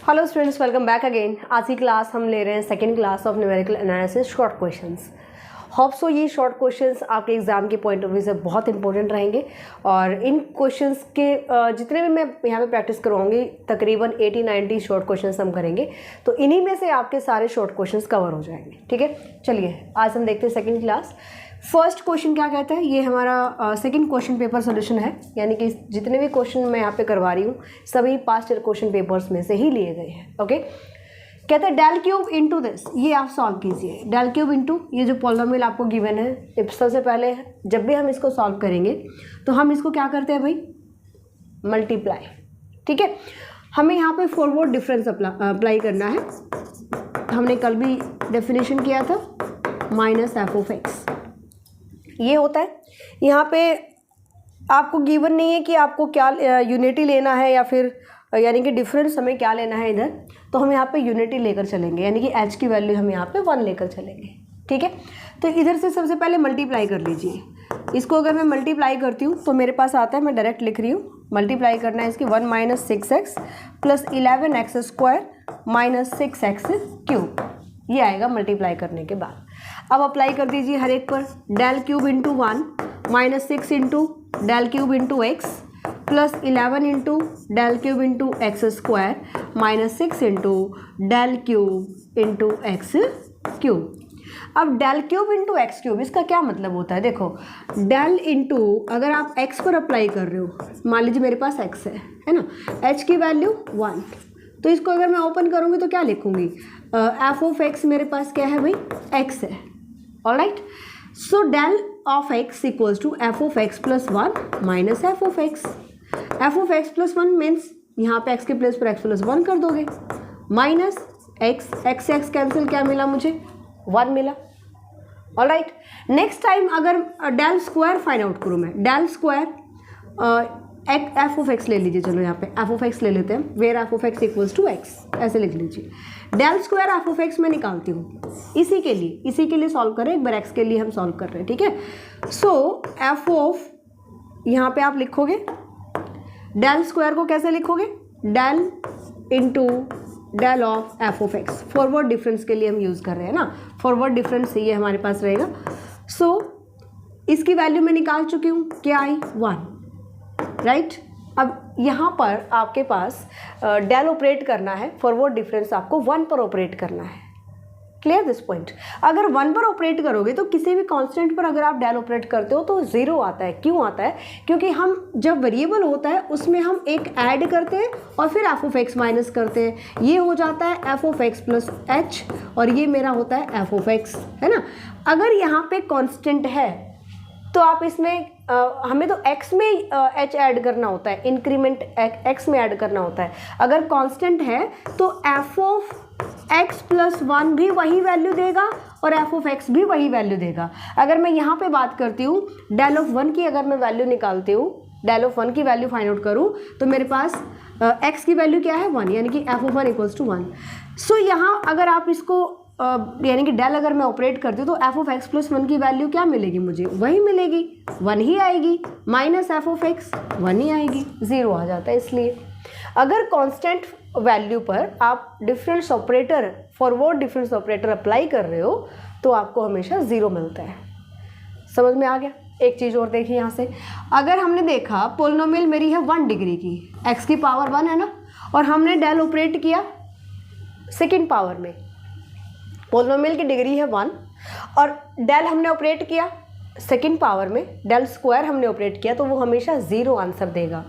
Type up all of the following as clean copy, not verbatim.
Hello students, welcome back again. आज की class हम ले रहे हैं second class of numerical analysis short questions. Hope so ये शॉर्ट क्वेश्चंस आपके एग्जाम के पॉइंट ऑफ व्यू से बहुत इंपॉर्टेंट रहेंगे और इन क्वेश्चंस के जितने भी मैं यहाँ पे प्रैक्टिस करवाऊंगी तकरीबन 80-90 शॉर्ट क्वेश्चंस हम करेंगे, तो इन्हीं में से आपके सारे शॉर्ट क्वेश्चंस कवर हो जाएंगे। ठीक है, चलिए आज हम देखते हैं सेकेंड क्लास। फर्स्ट क्वेश्चन क्या कहता है, ये हमारा सेकंड क्वेश्चन पेपर सोल्यूशन है, यानी कि जितने भी क्वेश्चन मैं यहाँ पे करवा रही हूँ सभी पास्ट ईयर क्वेश्चन पेपर्स में से ही लिए गए हैं। ओके, कहते हैं डेल क्यूब इंटू दिस, ये आप सॉल्व कीजिए। डेल क्यूब इंटू ये जो पॉलिनोमियल आपको गिवन है, सबसे पहले जब भी हम इसको सॉल्व करेंगे तो हम इसको क्या करते हैं भाई, मल्टीप्लाई। ठीक है, हमें यहाँ पे फॉरवर्ड डिफरेंस अप्लाई करना है। हमने कल भी डेफिनेशन किया था, माइनस एफ ऑफ एक्स ये होता है। यहाँ पे आपको गिवन नहीं है कि आपको क्या यूनिटी लेना है या फिर यानी कि डिफरेंस हमें क्या लेना है इधर, तो हम यहाँ पे यूनिटी लेकर चलेंगे, यानी कि एच की वैल्यू हम यहाँ पे 1 लेकर चलेंगे। ठीक है, तो इधर से सबसे पहले मल्टीप्लाई कर लीजिए। इसको अगर मैं मल्टीप्लाई करती हूँ तो मेरे पास आता है, मैं डायरेक्ट लिख रही हूँ, मल्टीप्लाई करना है इसकी 1 - 6x plus 11x² minus 6x cube, ये आएगा मल्टीप्लाई करने के बाद। अब अप्लाई कर दीजिए हर एक पर, del cube into 1 minus 6 into del cube into x plus 11 into del cube into x² minus 6 into del cube into x cube. अब del cube into x cube, इसका क्या मतलब होता है, देखो डेल इंटू अगर आप x पर अप्लाई कर रहे हो, मान लीजिए मेरे पास x है ना, h की वैल्यू 1, तो इसको अगर मैं ओपन करूँगी तो क्या लिखूँगी, एफ ऑफ एक्स मेरे पास क्या है भाई, x है। Alright, so del of x equals to f of x plus 1 minus f of x. F of x plus 1 means यहाँ पे x के प्लेस पर x प्लस 1 कर दोगे, माइनस x से x कैंसिल, क्या मिला मुझे, 1 मिला। ऑलराइट, नेक्स्ट टाइम अगर डेल स्क्वायर फाइंड आउट करूँ मैं, del square f of x ले लीजिए, चलो यहाँ पे एफ ऑफ एक्स ले लेते हैं, where f of x equals to x, ऐसे लिख लीजिए। Del square f of x मैं निकालती हूँ इसी के लिए सॉल्व करें, एक बार एक्स के लिए हम सॉल्व कर रहे हैं। ठीक है, सो एफ ऑफ, यहाँ पे आप लिखोगे डेल स्क्वायर को कैसे लिखोगे, del into del of f of x, forward difference के लिए हम यूज़ कर रहे हैं ना, फॉरवर्ड डिफरेंस ये हमारे पास रहेगा। सो इसकी वैल्यू मैं निकाल चुकी हूँ, क्या आई, 1। राइट, अब यहाँ पर आपके पास डेल ऑपरेट करना है, फॉरवर्ड डिफरेंस आपको 1 पर ऑपरेट करना है। क्लियर दिस पॉइंट, अगर 1 पर ऑपरेट करोगे तो किसी भी कांस्टेंट पर अगर आप डेल ऑपरेट करते हो तो 0 आता है। क्यों आता है, क्योंकि हम जब वेरिएबल होता है उसमें हम एक ऐड करते हैं और फिर एफ ऑफ एक्स माइनस करते हैं, ये हो जाता है F of x plus H और ये मेरा होता है एफ ऑफ एक्स, है ना। अगर यहाँ पे कांस्टेंट है तो आप इसमें हमें तो x में h ऐड करना होता है, इंक्रीमेंट x में ऐड करना होता है। अगर कांस्टेंट है तो f ऑफ x प्लस 1 भी वही वैल्यू देगा और f ऑफ x भी वही वैल्यू देगा। अगर मैं यहाँ पे बात करती हूँ डेल ऑफ 1 की, अगर मैं वैल्यू निकालती हूँ, डेल ऑफ 1 की वैल्यू फाइंड आउट करूँ तो मेरे पास x की वैल्यू क्या है, 1, यानी कि f ऑफ 1 इक्वल्स टू 1। सो यहाँ अगर आप इसको यानी कि डेल अगर मैं ऑपरेट करती हूँ तो एफ ऑफ एक्स प्लस 1 की वैल्यू क्या मिलेगी मुझे, वही मिलेगी, 1 ही आएगी, माइनस एफ ऑफ एक्स 1 ही आएगी, 0 आ जाता है। इसलिए अगर कांस्टेंट वैल्यू पर आप difference operator, forward difference operator apply कर रहे हो तो आपको हमेशा 0 मिलता है। समझ में आ गया। एक चीज़ और देखिए यहाँ से, अगर हमने देखा पॉलिनोमियल मेरी है 1 डिग्री की, x की पावर 1 है ना, और हमने डेल ऑपरेट किया सेकेंड पावर में, पॉलिनोमियल की डिग्री है 1 और डेल हमने ऑपरेट किया सेकंड पावर में, डेल स्क्वायर हमने ऑपरेट किया, तो वो हमेशा 0 आंसर देगा।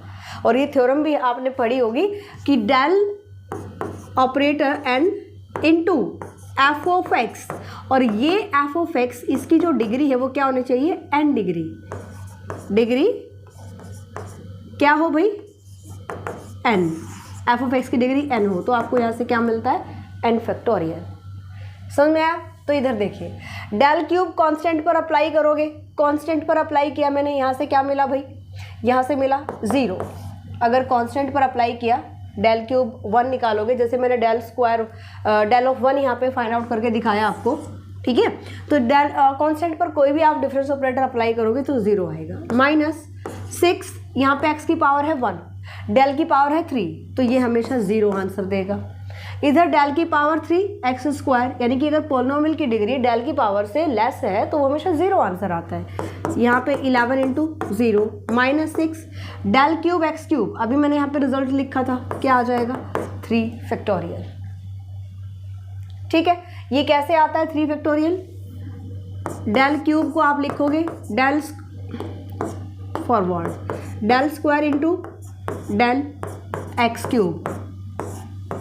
और ये थ्योरम भी आपने पढ़ी होगी कि del operator n into f of x, और ये एफ ऑफ एक्स इसकी जो डिग्री है वो क्या होनी चाहिए, n डिग्री। डिग्री क्या हो भाई, n, एफ ऑफ एक्स की डिग्री n हो तो आपको यहाँ से क्या मिलता है, n फैक्टोरियल। समझ में आया। तो इधर देखिए डेल क्यूब कांस्टेंट पर अप्लाई करोगे, कांस्टेंट पर अप्लाई किया मैंने, यहाँ से क्या मिला भाई, यहाँ से मिला 0। अगर कांस्टेंट पर अप्लाई किया, डेल क्यूब 1 निकालोगे, जैसे मैंने डेल स्क्वायर डेल ऑफ 1 यहाँ पे फाइंड आउट करके दिखाया आपको। ठीक है, तो डेल कांस्टेंट पर कोई भी आप डिफरेंस ऑपरेटर अप्लाई करोगे तो 0 आएगा, माइनस 6, यहाँ पे x की पावर है 1, डेल की पावर है 3, तो ये हमेशा 0 आंसर देगा। इधर डेल की पावर 3x², यानी कि अगर पोलिनोमियल की डिग्री डेल की पावर से लेस है तो वो हमेशा 0 आंसर आता है। यहाँ पे 11 × 0 -6 डेल क्यूब x³, अभी मैंने यहाँ पे रिजल्ट लिखा था, क्या आ जाएगा 3 फैक्टोरियल। ठीक है, ये कैसे आता है 3 फैक्टोरियल? डेल क्यूब को आप लिखोगे del forward del square into del x³।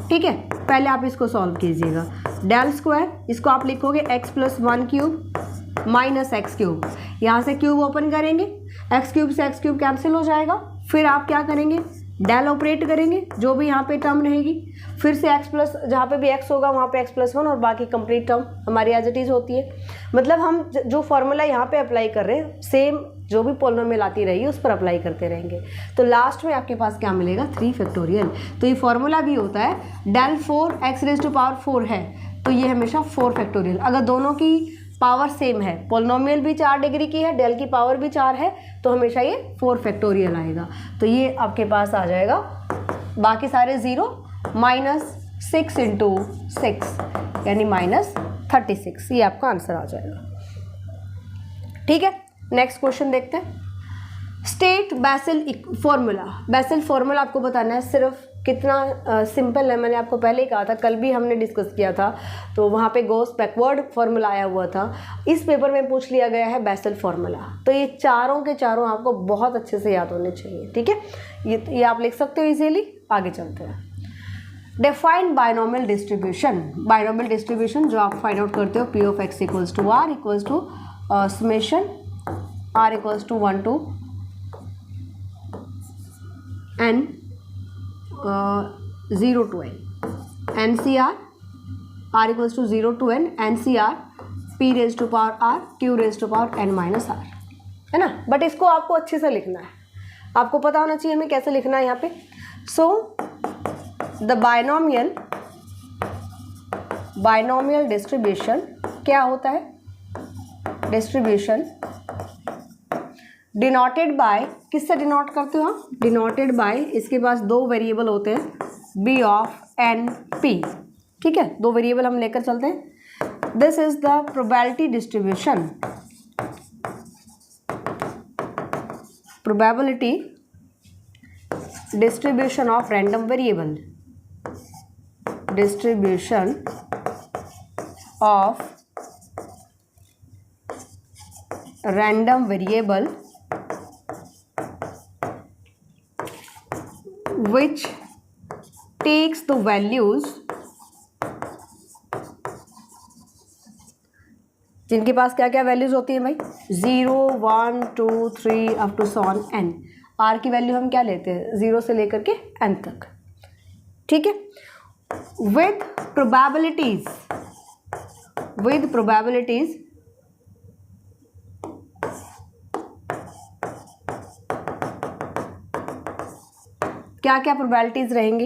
ठीक है, पहले आप इसको सॉल्व कीजिएगा। डेल स्क्वायर, इसको आप लिखोगे x+1³ माइनस x³, यहाँ से क्यूब ओपन करेंगे, x³ से x³ कैंसिल हो जाएगा। फिर आप क्या करेंगे, डेल ऑपरेट करेंगे, जो भी यहाँ पे टर्म रहेगी, फिर से x प्लस, जहाँ पे भी x होगा वहाँ पे x+1 और बाकी कंप्लीट टर्म हमारी एज इट इज़ होती है। मतलब हम जो फॉर्मूला यहाँ पे अप्लाई कर रहे हैं सेम जो भी पोलिनोमियल आती रहेगी उस पर अप्लाई करते रहेंगे, तो लास्ट में आपके पास क्या मिलेगा 3 फैक्टोरियल। तो ये फॉर्मूला भी होता है डेल 4x⁴ है, तो ये हमेशा 4 फैक्टोरियल। अगर दोनों की पावर सेम है, पोलिनोमियल भी 4 डिग्री की है, डेल की पावर भी 4 है, तो हमेशा ये 4 फैक्टोरियल आएगा। तो ये आपके पास आ जाएगा, बाकी सारे 0 -6 × 6 यानी -36, ये आपका आंसर आ जाएगा। ठीक है, नेक्स्ट क्वेश्चन देखते हैं। State Bessel formula. Bessel formula आपको बताना है, सिर्फ कितना सिंपल है, मैंने आपको पहले ही कहा था, कल भी हमने डिस्कस किया था, तो वहाँ पे गोस बैकवर्ड फॉर्मूला आया हुआ था। इस पेपर में पूछ लिया गया है बेसल फॉर्मूला, तो ये चारों के चारों आपको बहुत अच्छे से याद होने चाहिए। ठीक है, ये आप लिख सकते हो इजीली। आगे चलते हैं। Defined binomial distribution. Binomial distribution जो आप फाइंड आउट करते हो, P(x) = R = summation R = 1 to n 0 to n NCR R = 0 to n NCR P⁻R Q⁻n-R, है ना। बट इसको आपको अच्छे से लिखना है, आपको पता होना चाहिए हमें कैसे लिखना है यहाँ पे। सो द बायनोमियल डिस्ट्रीब्यूशन क्या होता है? डिस्ट्रीब्यूशन डिनोटेड बाय, किससे डिनोट करते हो आप? डिनोटेड बाय, इसके पास 2 वेरिएबल होते हैं, B(n)P। ठीक है, 2 वेरिएबल हम लेकर चलते हैं। This is the probability distribution, probability distribution of random variable, distribution of random variable which takes the values, जिनके पास क्या क्या वैल्यूज होती है भाई, 0 1 2 3 up to so on n। r की वैल्यू हम क्या लेते हैं, 0 से लेकर के n तक। ठीक है, with probabilities क्या क्या प्रोबेबिलिटीज रहेंगी।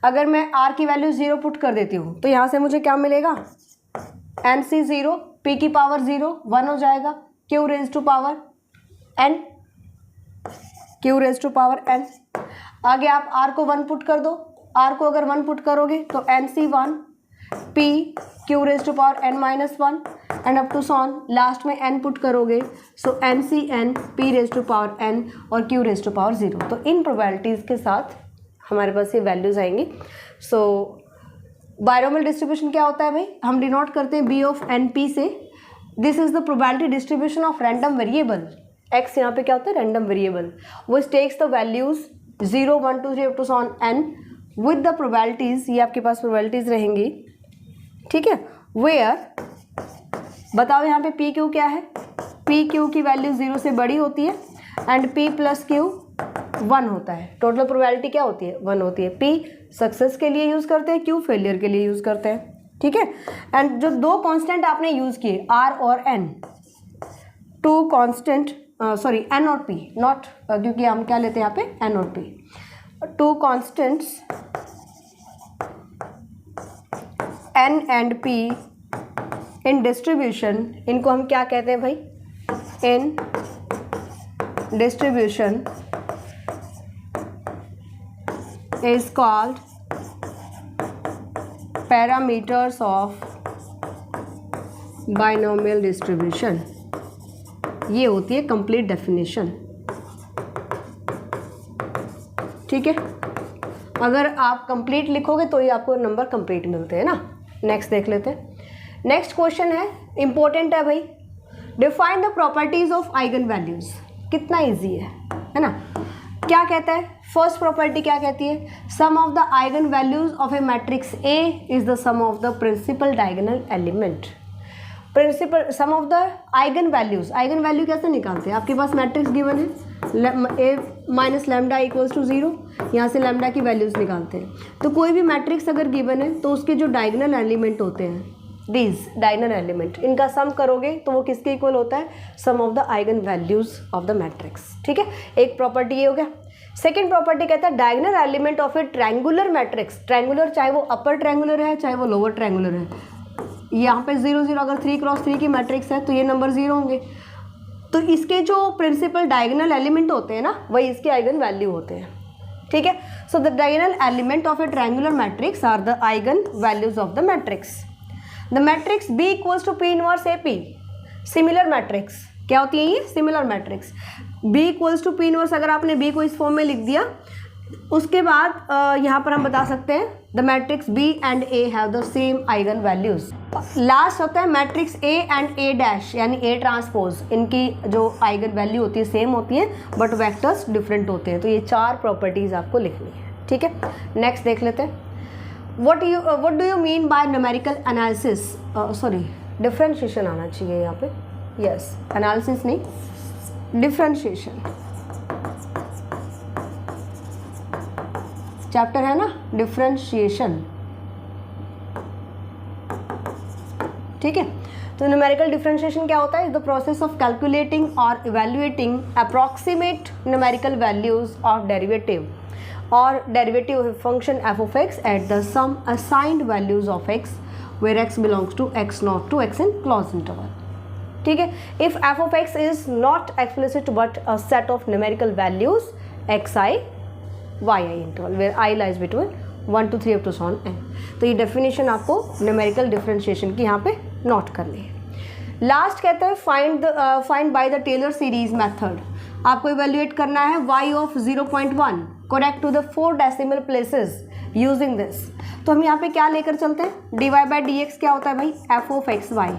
अगर मैं r की वैल्यू 0 पुट कर देती हूँ तो यहाँ से मुझे क्या मिलेगा, NC 0, P की पावर 0 1 हो जाएगा, Q⁻n। आगे आप r को 1 पुट कर दो, r को अगर 1 पुट करोगे तो NC 1 P Q⁻n-1 and up to so on, last में n पुट करोगे, सो NCn P⁻n और Q⁻0। तो इन प्रोबेबिलिटीज़ के साथ हमारे पास ये वैल्यूज आएंगी। सो बायनोमियल डिस्ट्रीब्यूशन क्या होता है भाई, हम डिनोट करते हैं B(n)P से। This is the probability distribution of random variable. x यहाँ पे क्या होता है, रैंडम वेरिएबल, वो takes the values 0 1 2 3 up to so on n with the probabilities, ये आपके पास प्रोबेबिलिटीज रहेंगी। ठीक है, वेयर, बताओ यहाँ पे पी क्यू क्या है, पी क्यू की वैल्यू 0 से बड़ी होती है एंड पी प्लस क्यू 1 होता है। टोटल प्रोबेबिलिटी क्या होती है, 1 होती है। पी सक्सेस के लिए यूज़ करते हैं, क्यू फेलियर के लिए यूज़ करते हैं। ठीक है, एंड जो 2 कांस्टेंट आपने यूज़ किए आर और एन, 2 कांस्टेंट, सॉरी एन और पी, नॉट, क्योंकि हम क्या लेते हैं यहाँ पे एन और P, 2 constants n and p in distribution, इनको हम क्या कहते हैं भाई, इन distribution is called parameters of binomial distribution, ये होती है कंप्लीट डेफिनेशन। ठीक है, अगर आप कंप्लीट लिखोगे तो ही आपको नंबर कंप्लीट मिलते हैं ना। नेक्स्ट देख लेते हैं। नेक्स्ट क्वेश्चन है, इंपॉर्टेंट है भाई, define the properties of eigen values. कितना इजी है ना। क्या कहता है, फर्स्ट प्रॉपर्टी क्या कहती है, sum of the eigen values of a matrix A is the sum of the principal diagonal element. Principal sum of the eigen values, eigen value कैसे निकालते हैं, आपके पास मैट्रिक्स गिवन है A minus lambda equals to 0, यहाँ से lambda की values निकालते हैं। तो कोई भी मैट्रिक्स अगर गिवन है तो उसके जो डायगोनल एलिमेंट होते हैं, दीज डायगोनल एलिमेंट, इनका सम करोगे तो वो किसके इक्वल होता है, sum of the eigen values of the matrix. ठीक है, एक प्रॉपर्टी ये हो गया। सेकेंड प्रॉपर्टी कहता है diagonal element of a triangular matrix, triangular चाहे वो अपर ट्रायंगुलर है चाहे वो लोअर ट्रायंगुलर है, यहाँ पे 0 0 अगर 3 क्रॉस 3 की मैट्रिक्स है तो ये नंबर 0 होंगे। तो इसके जो प्रिंसिपल डायगोनल एलिमेंट होते हैं ना, वही इसके आइगन वैल्यू होते हैं। ठीक है, so the diagonal element of a triangular matrix are the eigen values of the matrix. The matrix B equals to P inverse A P, similar matrix क्या होती है ये, similar matrix. B equals to P inverse, अगर आपने B को इस form में लिख दिया, उसके बाद यहाँ पर हम बता सकते हैं the matrix B and A have the same eigen values. Last होता है matrix A and A dash यानी ए ट्रांसपोज, इनकी जो आइगन वैल्यू होती है सेम होती है बट वेक्टर्स डिफरेंट होते हैं। तो ये 4 प्रॉपर्टीज आपको लिखनी है। ठीक है, नेक्स्ट देख लेते हैं। What do you mean by numerical analysis, sorry differentiation आना चाहिए यहाँ पे, यस एनालिसिस नहीं डिफ्रेंशिएशन, चैप्टर है ना डिफ्रेंशिएशन। ठीक है, तो न्यूमेरिकल डिफ्रेंशिएशन क्या होता है, द प्रोसेस ऑफ कैलकुलेटिंग और evaluating approximate numerical values of derivative or derivative of a function f of x at the sum assigned values of x where x belongs to x naught to x in closed interval. ठीक है, if f of x is not explicit but a set of numerical values xi yi interval where I lies between 1 to 3 up to so on n. तो ये definition आपको numerical differentiation की यहाँ पे note करनी है। लास्ट कहता है find by the Taylor series method, आपको इवेल्युएट करना है y of 0.1 correct to the 4 decimal places using this. तो हम यहाँ पे क्या लेकर चलते हैं, dy बाई dx क्या होता है भाई, f ऑफ एक्स वाई।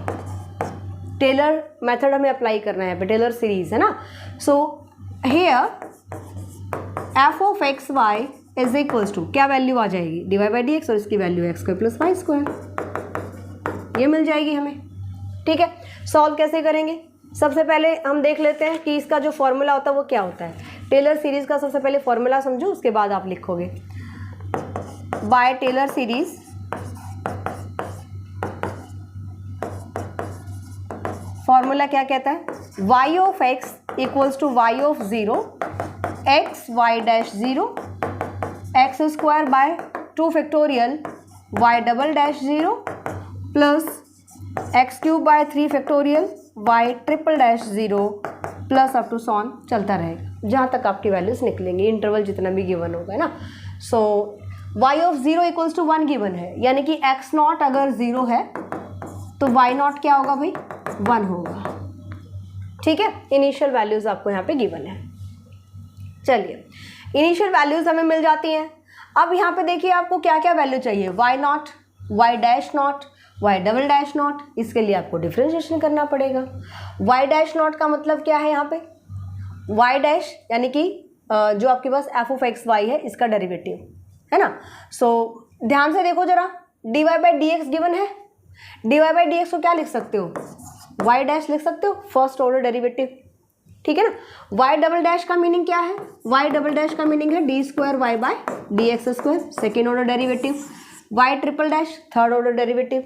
टेलर मेथड हमें अप्लाई करना है, यहाँ पे टेलर सीरीज है ना। So here f of x y is equals to क्या वैल्यू आ जाएगी, dy बाई dx और इसकी value x square plus y square, ये मिल जाएगी हमें। ठीक है, सॉल्व कैसे करेंगे, सबसे पहले हम देख लेते हैं कि इसका जो फॉर्मूला होता है वो क्या होता है। टेलर सीरीज़ का सबसे पहले फॉर्मूला समझो, उसके बाद आप लिखोगे। बाय टेलर सीरीज फॉर्मूला क्या कहता है, y of x equals to y of 0 x y dash 0 x square by 2 factorial y double dash 0 plus x cube by 3 factorial y triple dash 0 plus up to so on चलता रहेगा जहाँ तक आपकी values निकलेंगी, interval जितना भी given होगा ना। सो y of 0 equals to 1 given है, यानी कि x नॉट अगर 0 है तो y नॉट क्या होगा भाई, 1 होगा। ठीक है, इनिशियल वैल्यूज आपको यहाँ पे गिवन है। चलिए, इनिशियल वैल्यूज हमें मिल जाती हैं। अब यहाँ पे देखिए आपको क्या क्या वैल्यू चाहिए, y not, y dash not, y double dash not, इसके लिए आपको डिफरेंशिएशन करना पड़ेगा। y डैश नॉट का मतलब क्या है यहाँ पे, y डैश यानी कि जो आपके पास f ऑफ एक्स वाई है इसका डेरिवेटिव है ना। सो ध्यान से देखो जरा, dy by d x given है, dy बाई डी एक्स को क्या लिख सकते हो, y डैश लिख सकते हो, फर्स्ट ऑर्डर डेरिवेटिव। ठीक है ना, y डबल डैश का मीनिंग क्या है, y डबल डैश का मीनिंग है d square y by d x square, second order derivative. y triple dash third order derivative,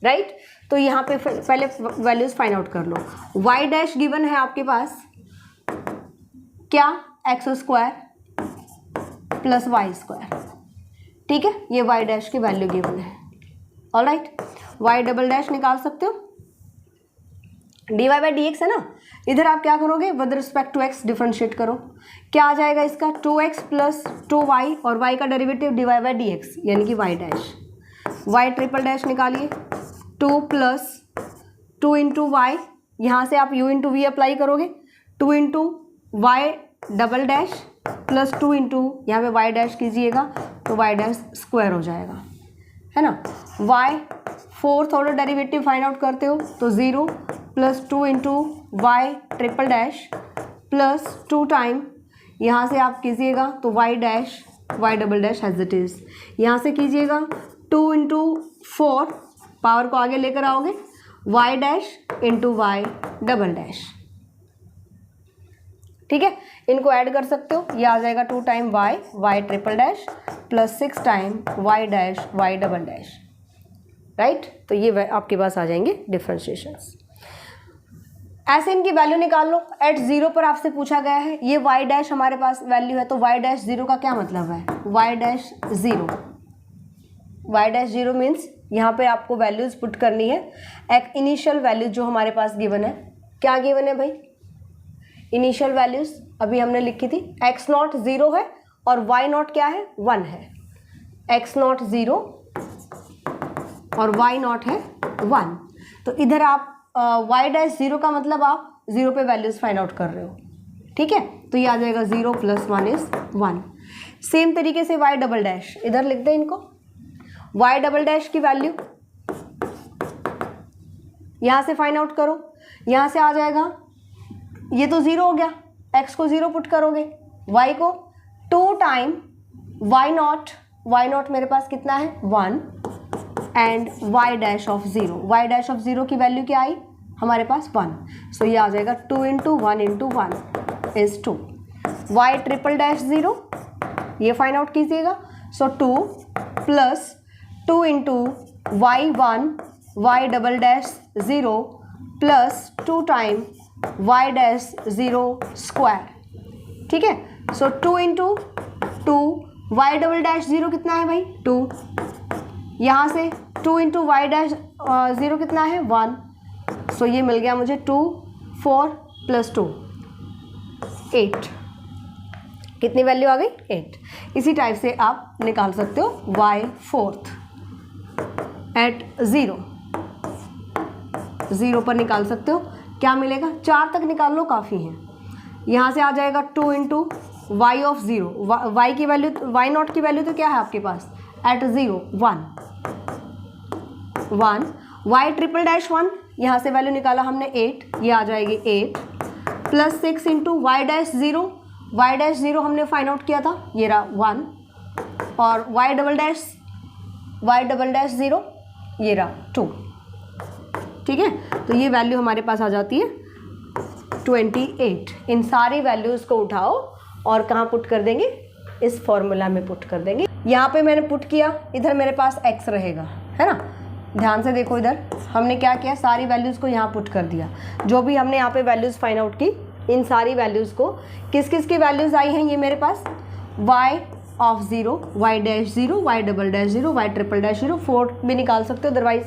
right. तो यहाँ पे पहले वैल्यूज फाइंड आउट कर लो। y डैश गिवन है आपके पास क्या, x square plus y square. ठीक है, ये y डैश की वैल्यू गिवन है। ऑलराइट, y डबल डैश निकाल सकते हो, dy बाई डी एक्स है ना, इधर आप क्या करोगे, with respect to x differentiate करो, क्या आ जाएगा इसका 2x प्लस 2y और y का derivative dy by d x यानी कि y dash. Y triple dash निकालिए, 2 प्लस 2 इंटू वाई, यहाँ से आप u इंटू वी अप्लाई करोगे, 2 into y double dash plus 2 into यहाँ पे वाई डैश कीजिएगा तो वाई डैश स्क्वायर हो जाएगा, है ना। Y fourth order derivative find out करते हो तो 0 plus 2 into y triple dash plus 2 time यहाँ से आप कीजिएगा तो y dash y double dash as it is, यहाँ से कीजिएगा 2 इंटू 4 पावर को आगे लेकर आओगे, y dash into y double dash, ठीक है। इनको ऐड कर सकते हो, ये आ जाएगा 2 time y y triple dash plus 6 time y dash y double dash, right. तो ये आपके पास आ जाएंगे डिफरेंशिएशंस। ऐसे इनकी वैल्यू निकाल लो। एट 0 पर आपसे पूछा गया है, ये वाई डैश हमारे पास वैल्यू है तो वाई डैश 0 का क्या मतलब है, y dash 0, y dash 0 means यहाँ पे आपको वैल्यूज पुट करनी है। एक इनिशियल वैल्यूज जो हमारे पास गिवन है, क्या गिवन है भाई, इनिशियल वैल्यूज अभी हमने लिखी थी, एक्स नॉट 0 है और वाई नॉट क्या है 1 है, एक्स नॉट 0 और वाई नॉट है 1। तो इधर आप वाई डैश 0 का मतलब आप 0 पे वैल्यूज फाइंड आउट कर रहे हो, ठीक है। तो ये आ जाएगा 0 प्लस 1 इज 1। सेम तरीके से वाई डबल डैश इधर लिख दें इनको, वाई डबल डैश की वैल्यू यहाँ से फाइंड आउट करो, यहाँ से आ जाएगा, ये तो 0 हो गया, x को 0 पुट करोगे, y को 2 टाइम वाई नॉट मेरे पास कितना है 1 and y dash of 0, y dash of 0 की वैल्यू क्या आई हमारे पास 1, सो ये आ जाएगा 2 into 1 into 1 is 2। Y triple dash 0 ये फाइंड आउट कीजिएगा, so 2 plus 2 into y 1 y double dash 0 plus 2 time y dash 0 square, ठीक है। So 2 into 2 y double dash 0 कितना है भाई 2, यहाँ से 2 इंटू वाई डैश 0 कितना है 1, सो ये मिल गया मुझे 2 4 प्लस 2 8, कितनी वैल्यू आ गई 8। इसी टाइप से आप निकाल सकते हो वाई फोर्थ एट 0 पर निकाल सकते हो, क्या मिलेगा 4 तक निकाल लो काफ़ी है। यहाँ से आ जाएगा 2 इंटू वाई ऑफ 0, वाई की वैल्यू वाई नॉट की वैल्यू तो क्या है आपके पास एट 0 1 वाई ट्रिपल डैश 1, यहाँ से वैल्यू निकाला हमने 8, ये आ जाएगी 8 प्लस 6 इंटू वाई डैश 0 हमने फाइंड आउट किया था, ये रहा 1 और वाई डबल डैश 0 ये रहा 2, ठीक है। तो ये वैल्यू हमारे पास आ जाती है 28। इन सारी वैल्यूज़ को उठाओ और कहाँ पुट कर देंगे, इस फॉर्मूला में पुट कर देंगे। यहाँ पे मैंने पुट किया, इधर मेरे पास x रहेगा, है ना। ध्यान से देखो, इधर हमने क्या किया, सारी वैल्यूज़ को यहाँ पुट कर दिया। जो भी हमने यहाँ पे वैल्यूज़ फाइंड आउट की, इन सारी वैल्यूज़ को, किस किस की वैल्यूज़ आई हैं ये मेरे पास, y of 0 y dash 0 y double dash 0 y triple dash 0, 4 भी निकाल सकते हो, अदरवाइज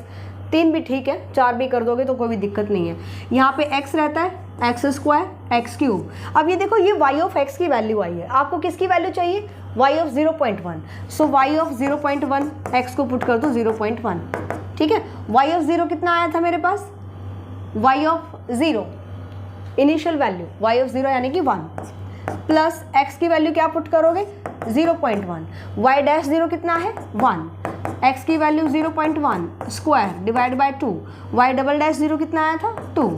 3 भी ठीक है, 4 भी कर दोगे तो कोई भी दिक्कत नहीं है। यहाँ पे x रहता है एक्स स्क्वायर एक्स क्यूब। अब ये देखो, ये y ऑफ x की वैल्यू आई है, आपको किसकी वैल्यू चाहिए y of 0.1, so y of 0.1 x को पुट कर दो 0.1, ठीक है। y ऑफ 0 कितना आया था मेरे पास, y of 0 initial value y of 0 यानी कि 1 प्लस x की वैल्यू क्या पुट करोगे 0.1, y डैश 0 कितना है 1, x की value 0.1 square divide by 2, y double dash 0 कितना आया था 2।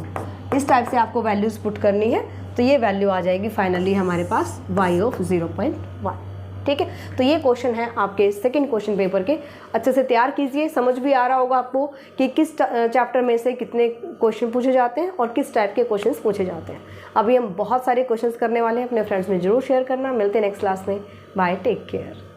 इस टाइप से आपको वैल्यूज पुट करनी है, तो ये वैल्यू आ जाएगी फाइनली हमारे पास y ऑफ 0.1, ठीक है। तो ये क्वेश्चन है आपके सेकंड क्वेश्चन पेपर के, अच्छे से तैयार कीजिए। समझ भी आ रहा होगा आपको कि किस चैप्टर में से कितने क्वेश्चन पूछे जाते हैं और किस टाइप के क्वेश्चंस पूछे जाते हैं। अभी हम बहुत सारे क्वेश्चंस करने वाले हैं, अपने फ्रेंड्स में जरूर शेयर करना। मिलते हैं नेक्स्ट क्लास में, बाय, टेक केयर।